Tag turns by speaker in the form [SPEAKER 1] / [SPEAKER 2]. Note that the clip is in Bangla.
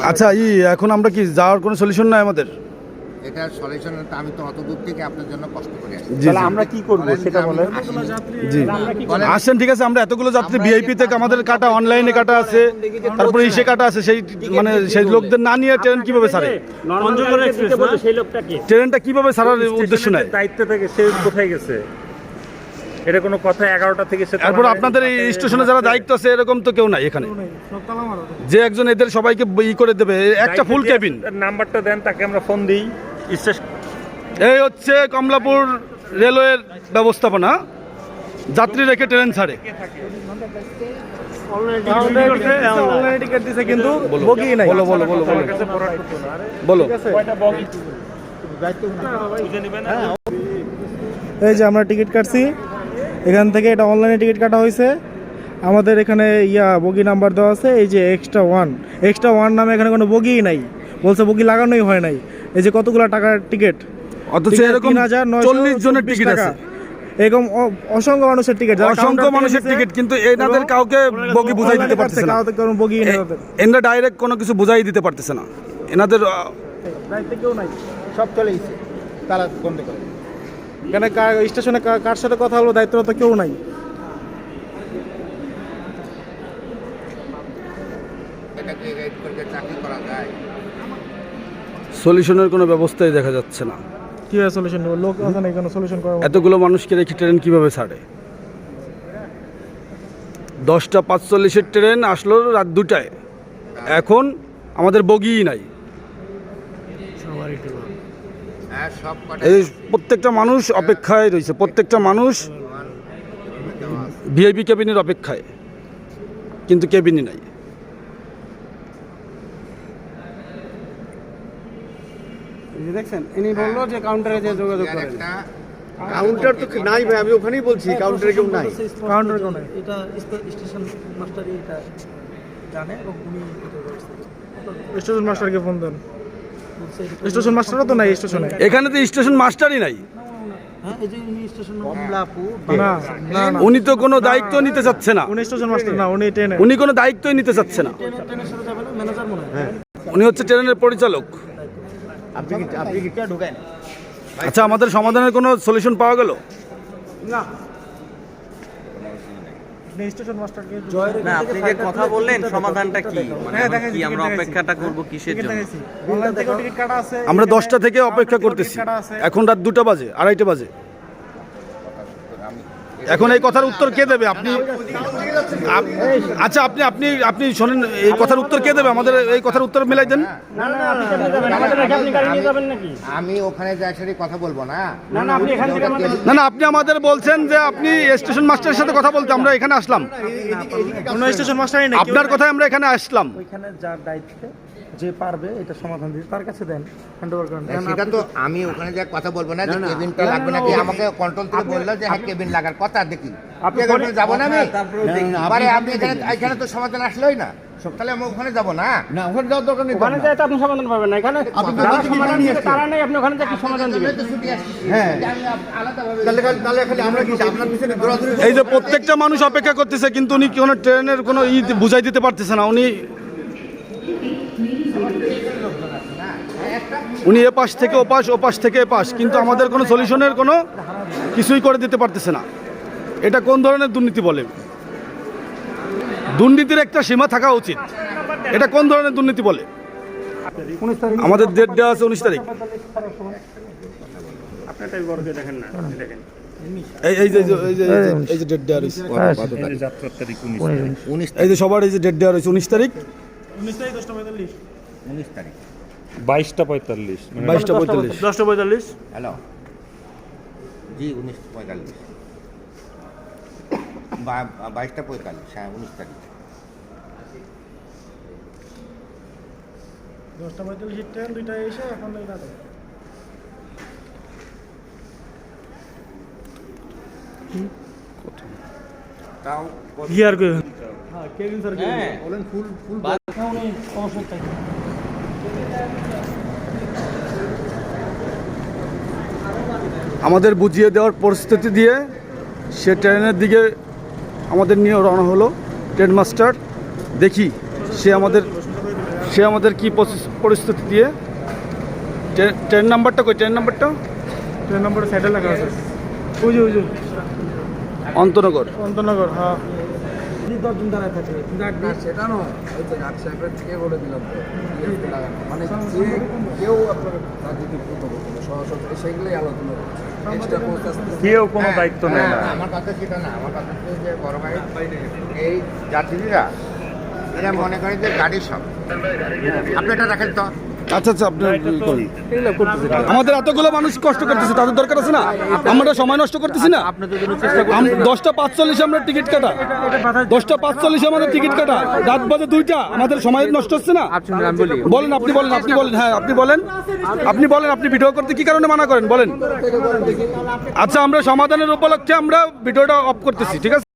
[SPEAKER 1] আচ্ছা এখন আমরা কি যাওয়ার কোনো সলিউশন নাই আমাদের?
[SPEAKER 2] এটার সলিউশন আমি তো অত দূর থেকে আপনার জন্য কষ্ট করে আসছি।
[SPEAKER 3] তাহলে আমরা কি করব সেটা বলেন।
[SPEAKER 1] জি আসেন, ঠিক আছে। আমরা এতগুলো যাত্রী ভিআইপি থেকে আমাদের কাটা অনলাইনে কাটা আছে, তারপরে ইসে কাটা আছে, সেই মানে সেই লোকদের না নিয়ে ট্রেন কিভাবে ছাড়ে?
[SPEAKER 3] সেই লোকটাকে
[SPEAKER 1] ট্রেনটা কিভাবে ছাড়ার উদ্দেশ্য নেয়?
[SPEAKER 3] দায়িত্ব থেকে সে কোথায় গেছে এটা কোনো কথা? 11টা থেকে সে
[SPEAKER 1] তারপর আপনাদের এই স্টেশনে যারা দায়িত্ব আছে এরকম তো কেউ নাই এখানে, যে একজন এদের সবাইকে ই করে দেবে। একটা ফুল কেবিন,
[SPEAKER 3] নাম্বারটা দেন, তাকে আমরা ফোন দিই।
[SPEAKER 1] এই হচ্ছে কমলাপুর রেলওয়ের ব্যবস্থাপনা, যাত্রী রেখে ট্রেন ছাড়ে।
[SPEAKER 4] কিন্তু বগি নাই।
[SPEAKER 1] বলো বলো বলো বলো বলো।
[SPEAKER 4] এই যে আমরা টিকিট কাটছি এখান থেকে, এটা অনলাইনে টিকিট কাটা হয়েছে। আমাদের এখানে বগি নাম্বার দেওয়া আছে, এই যে এক্সট্রা ওয়ান নামে এখানে কোনো বগিই নাই, বলছে বগি লাগানোই হয় নাই। এই যে কতগুলো টাকার টিকিট,
[SPEAKER 1] অথচ এরকম 40 জনের টিকিট আছে,
[SPEAKER 4] এরকম অসংখ্য মানুষের টিকিট,
[SPEAKER 1] অসংখ্য মানুষের টিকিট, কিন্তু এনাদের কাউকে বগি বুঝাই দিতে পারতেছে না।
[SPEAKER 4] বগি
[SPEAKER 1] এনারা ডাইরেক্ট কোনো কিছু বুঝাই দিতে পারতেছে না। এনাদের
[SPEAKER 4] দায়িত্ব কেউ নাই, সব চলে গেছে তারা বন্ধ করে। এখানে স্টেশনে কার সাথে কথা হলো দায়িত্বরত কেউ নাই।
[SPEAKER 1] সলিউশনের কোনো ব্যবস্থাই দেখা যাচ্ছে না।
[SPEAKER 4] কিভাবে সলিউশন নেব? লোক আছে না এখানে সলিউশন করার মতো?
[SPEAKER 1] এতগুলো মানুষকে রেখে ট্রেন কিভাবে ছাড়ে? 10টা 45-এর ট্রেন আসলো রাত 2টায়, এখন আমাদের বগিই নাই। এই প্রত্যেকটা মানুষ অপেক্ষায় রয়েছে, প্রত্যেকটা মানুষ ভিআইপি কেবিনের অপেক্ষায়, কিন্তু কেবিনই নাই।
[SPEAKER 4] দেখছেন, ইনি বললো যে কাউন্টারে যে যোগাযোগ করেন।
[SPEAKER 2] কাউন্টার তো নাই ভাই, আমি ওখানেই বলছি কাউন্টারে কেউ নাই।
[SPEAKER 4] কাউন্টারে কেউ নাই,
[SPEAKER 5] এটা স্টেশন মাস্টারই এটা জানে এবং উনি এটা করছে।
[SPEAKER 4] স্টেশন মাস্টারকে ফোন দেন। স্টেশন মাস্টারও তো নাই স্টেশনে।
[SPEAKER 1] এখানে তো স্টেশন মাস্টারই নাই।
[SPEAKER 5] হ্যাঁ, এই যে স্টেশন কমলাপুর,
[SPEAKER 4] না না না,
[SPEAKER 1] উনি তো কোনো দায়িত্ব নিতে চাচ্ছে না।
[SPEAKER 4] উনি স্টেশন মাস্টার না, উনি ট্রেনে।
[SPEAKER 1] উনি কোনো দায়িত্বই নিতে চাচ্ছে না।
[SPEAKER 5] ট্রেনের সাথে যাবে না, ম্যানেজার মনে হয়।
[SPEAKER 1] উনি হচ্ছে ট্রেনের পরিচালক।
[SPEAKER 2] আপনি কি ঢোকেন?
[SPEAKER 1] আচ্ছা, আমাদের সমাধানের কোনো সলিউশন পাওয়া গেল
[SPEAKER 4] না, স্টেশন মাস্টারকে
[SPEAKER 6] না, আপনি যে কথা বললেন সমাধানটা কি? মানে কি আমরা অপেক্ষাটা করব কিসের জন্য?
[SPEAKER 4] অনলাইন থেকে টিকিট কাটা আছে।
[SPEAKER 1] আমরা 10টা থেকে অপেক্ষা করতেছি, এখন রাত 2টা বাজে, 2:30 বাজে। এখন এই কথার উত্তর কে দেবে? আপনি আচ্ছা, আপনি আপনি আপনি শোনেন, এই কথার উত্তর কে দেবে? আমাদের এই কথার উত্তর মিলাই দেন।
[SPEAKER 2] আমি ওখানে যাই সাথে কথা বলবো না।
[SPEAKER 4] না না, আপনি এখান থেকে
[SPEAKER 1] না না, আপনি আমাদের বলছেন যে আপনি স্টেশন মাস্টারের সাথে কথা বলতে, আমরা এখানে আসলাম।
[SPEAKER 4] কোনো স্টেশন মাস্টারই নেই।
[SPEAKER 1] আপনার কথায় আমরা এখানে আসলাম।
[SPEAKER 5] ওইখানে যার দায়িত্বে যে পারবে এটা সমাধান দিতে, তার কাছে দেন, হ্যান্ড ওভার করেন।
[SPEAKER 2] সেটা তো আমি ওখানে যা কথা বলবো না, যে কেবিনটা লাগবে নাকি। আমাকে কন্ট্রোল থেকে বললো যে হ্যাঁ কেবিন লাগার কথা, দেখি আপনি এখানে যাবো না। আমি আরে আপনি এখানে তো সমাধান আসলোই না, তাহলে আমি ওখানে যাবো না। না, ওখানে যাওয়ার দরকার নেই।
[SPEAKER 4] ওখানে যাই তো আপনি সমাধান পাবেন না। এখানে যারা সমাধান দিতে তারা নেই, আপনি ওখানে যাই কি সমাধান দিবেন?
[SPEAKER 2] হ্যাঁ, তাহলে খালি আমরা কি আপনার পিছনে দৌড়াদৌড়ি?
[SPEAKER 1] এই যে প্রত্যেকটা মানুষ অপেক্ষা করতেছে, কিন্তু উনি কোনো ট্রেনের কোনো বুঝাই দিতে পারতেছে না। উনি এ পাশ থেকে ও পাশ, ও পাশ থেকে এ পাশ, কিন্তু আমাদের কোনো সলিউশনের কোনো কিছুই করে দিতে পারতেছে না। এটা কোন ধরনের দুর্নীতি বলে? দুর্নীতির একটা সীমা থাকা উচিত। এটা কোন ধরনের দুর্নীতি বলে? আমাদের ডেট দেওয়া আছে 19 তারিখ।
[SPEAKER 3] আপনারটাই বড় করে দেখেন না, দেখেন
[SPEAKER 1] এই যে ডেট দেওয়া রয়েছে,
[SPEAKER 3] যাত্রার তারিখ
[SPEAKER 2] 19
[SPEAKER 1] এই যে সবার এই যে ডেট দেওয়া রয়েছে 19 তারিখ।
[SPEAKER 4] 19 তারিখ 10:45।
[SPEAKER 2] 19 তারিখ
[SPEAKER 3] 22টা 45,
[SPEAKER 1] 22টা 45।
[SPEAKER 4] 10:45।
[SPEAKER 2] হ্যালো জি, 19:45 22টা 45, হ্যাঁ 19 তারিখ।
[SPEAKER 4] 10:45 ট্রেন, 2টায় এসে এখন এই রাতে।
[SPEAKER 2] তাও
[SPEAKER 4] গিয়ার কই?
[SPEAKER 5] হ্যাঁ, কেবিন স্যার
[SPEAKER 2] বলেন ফুল ফুল
[SPEAKER 5] উনি অবশ্যই থাকবে।
[SPEAKER 1] আমাদের বুঝিয়ে দেওয়ার পরিস্থিতি দিয়ে সে ট্রেনের দিকে আমাদের নিয়ে রওনা হলো ট্রেন মাস্টার। দেখি সে আমাদের সে আমাদের কি পরিস্থিতি দিয়ে ট্রেন নাম্বারটা কই ট্রেন নাম্বারটা
[SPEAKER 4] ট্রেন নম্বরে সাইডে লেখা আছে উজু উজু
[SPEAKER 1] অন্তনগর
[SPEAKER 4] অন্তনগর হ্যাঁ
[SPEAKER 5] 10 জন দাঁড়ায় থাকে
[SPEAKER 7] সেটা নয় ওই তো গাছ সাহেবের থেকে বলে দিলাম তো বিএসপি লাগানো মানে যে কেউ আপনার রাজনীতি করতে সহসত্তরে সেগুলোই আলোচনা করছে এক্সট্রা পোস্ট আসতে
[SPEAKER 3] কেউ কোনো দায়িত্ব নেয় না।
[SPEAKER 2] আমার কথা সেটা না, আমার কথা হচ্ছে যে বড় ভাই এই যাত্রীরা এরা মনে করে যে গাড়ি সব। আপনি এটা রাখেন তো।
[SPEAKER 1] আচ্ছা আচ্ছা আপনি করুন। আমাদের এতগুলো মানুষ কষ্ট করতেছে, তাদের দরকার আছে না? আমরা সময় নষ্ট করতেছি না? 10টা 45 আমরা টিকিট কাটা, 10টা 45 আমাদের টিকিট কাটা, রাত বাজে 2টা, আমাদের সময় নষ্ট হচ্ছে না? বলেন, আপনি বলেন, আপনি বলেন, হ্যাঁ আপনি বলেন, আপনি বলেন, আপনি ভিডিও করতে কি কারণে মানা করেন বলেন? আচ্ছা আমরা সমাধানের উপলক্ষে আমরা ভিডিওটা অফ করতেছি, ঠিক আছে?